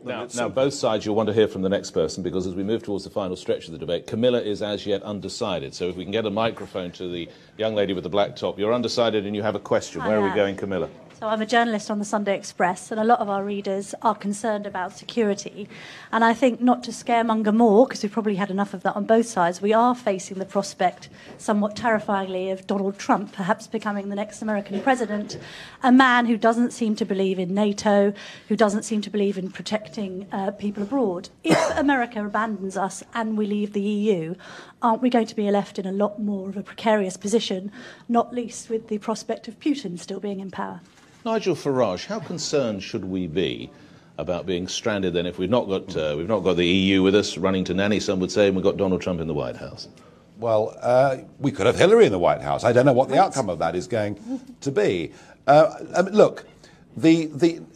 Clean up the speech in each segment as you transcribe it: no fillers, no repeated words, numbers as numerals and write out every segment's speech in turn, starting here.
Now, both sides you'll want to hear from the next person, because as we move towards the final stretch of the debate, Camilla is as yet undecided. So if we can get a microphone to the young lady with the black top. You're undecided and you have a question. Where are we going, Camilla? So I'm a journalist on the Sunday Express, and a lot of our readers are concerned about security. And I think, not to scaremonger more, because we've probably had enough of that on both sides, we are facing the prospect, somewhat terrifyingly, of Donald Trump perhaps becoming the next American president, a man who doesn't seem to believe in NATO, who doesn't seem to believe in protecting people abroad. If America abandons us and we leave the EU, aren't we going to be left in a lot more of a precarious position, not least with the prospect of Putin still being in power? Nigel Farage, how concerned should we be about being stranded then if we've not got the EU with us, running to nanny, some would say, and we've got Donald Trump in the White House? Well, we could have Hillary in the White House. I don't know what the outcome of that is going to be. Look, I don't think...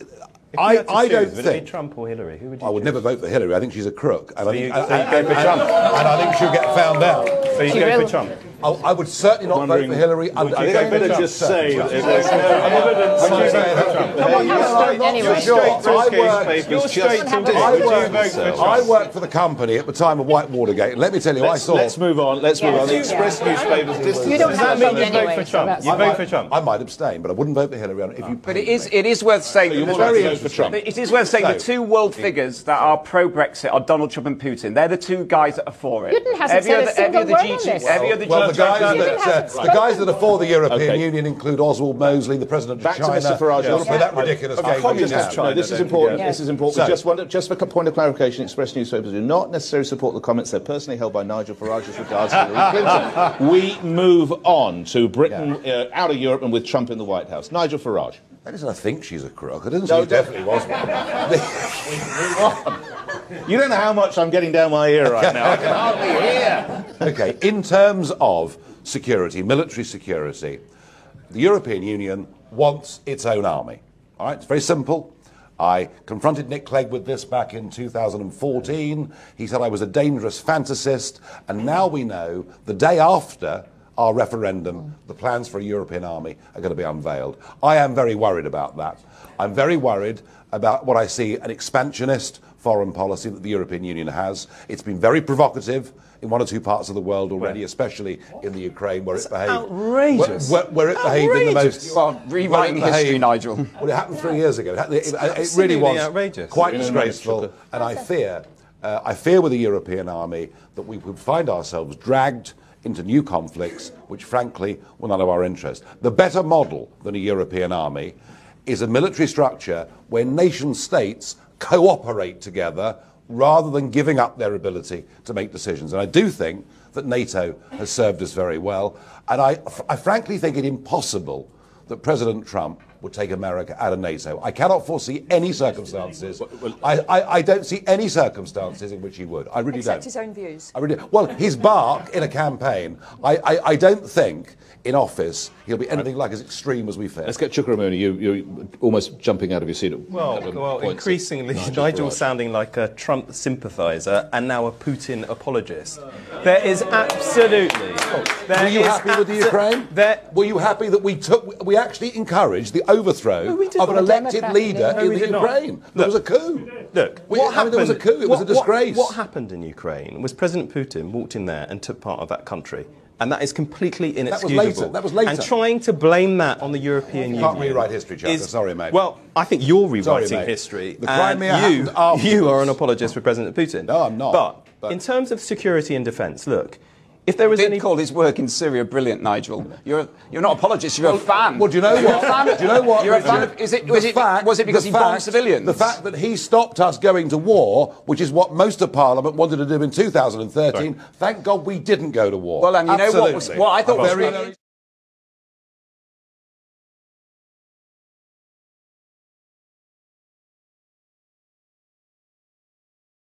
Would it be Trump or Hillary? Who would you I would choose? never vote for Hillary. I think she's a crook. And So you go for Trump? And I think she'll get found out. So you go for Trump? I would certainly not vote for Hillary. Would you go for Trump? Just say there's no evidence. I worked for the company at the time of White Watergate, and let me tell you, I saw... Let's move on. Let's move on. The Express newspapers... Does that mean you vote for Trump? You vote for Trump? I might abstain, but I wouldn't vote for Hillary. But it is worth saying... It is worth saying the two world figures that are pro-Brexit are Donald Trump and Putin. They're the two guys that are for it. Putin hasn't said a single word on this. Well, the guys that are for the European Union include Oswald Mosley, the president of China. Back to Mr Farage. That ridiculous game. This is important. This is important. Just for a point of clarification, Express newspapers do not necessarily support the comments they're personally held by Nigel Farage as regards Hillary Clinton. We move on to Britain out of Europe and with Trump in the White House. Nigel Farage. I don't think she's a crook. I didn't say she definitely was one. You don't know how much I'm getting down my ear right now. I can hardly hear. Okay, in terms of security, military security, the European Union wants its own army. All right, it's very simple. I confronted Nick Clegg with this back in 2014. He said I was a dangerous fantasist, and now we know, the day after our referendum, the plans for a European army are going to be unveiled. I am very worried about that. I'm very worried about what I see an expansionist foreign policy that the European Union has. It's been very provocative in one or two parts of the world already, especially in the Ukraine, where it behaved outrageous. Where it behaved in the most... You are rewriting history, Nigel. Well, it happened 3 years ago. It really was outrageous. Quite disgraceful. And I fear with the European army that we would find ourselves dragged into new conflicts, which frankly were none of our interest. The better model than a European army is a military structure where nation states cooperate together rather than giving up their ability to make decisions. And I do think that NATO has served us very well. And I frankly think it impossible that President Trump would take America out of NATO. I cannot foresee any circumstances. I don't see any circumstances in which he would. I really don't. Except his own views. I really, well, his bark in a campaign, I don't think in office he'll be anything like as extreme as we fear. Let's get Chukramuni. You're almost jumping out of your seat. Well, increasingly, Nigel's sounding like a Trump sympathiser and now a Putin apologist. There is absolutely... Were you happy with the Ukraine? Were you happy that we actually encouraged the overthrow of an elected leader in the Ukraine? There was a coup. Look, there was a coup. It was a disgrace. What happened in Ukraine was President Putin walked in there and took part of that country. And that is completely inexcusable. That was later. And trying to blame that on the European Union... You can't rewrite history, Chaka. Sorry, mate. Well, I think you're rewriting history. The Crimea happened afterwards. You are an apologist for President Putin. No, I'm not. But in terms of security and defence, look... If there was any call his work in Syria brilliant, Nigel. You're not an apologist. You're a fan. Well, do you know what? Do you know what? You're a fan of. Was it because he bombed civilians? The fact that he stopped us going to war, which is what most of Parliament wanted to do in 2013. Thank God we didn't go to war. Well, and you know what I thought was very.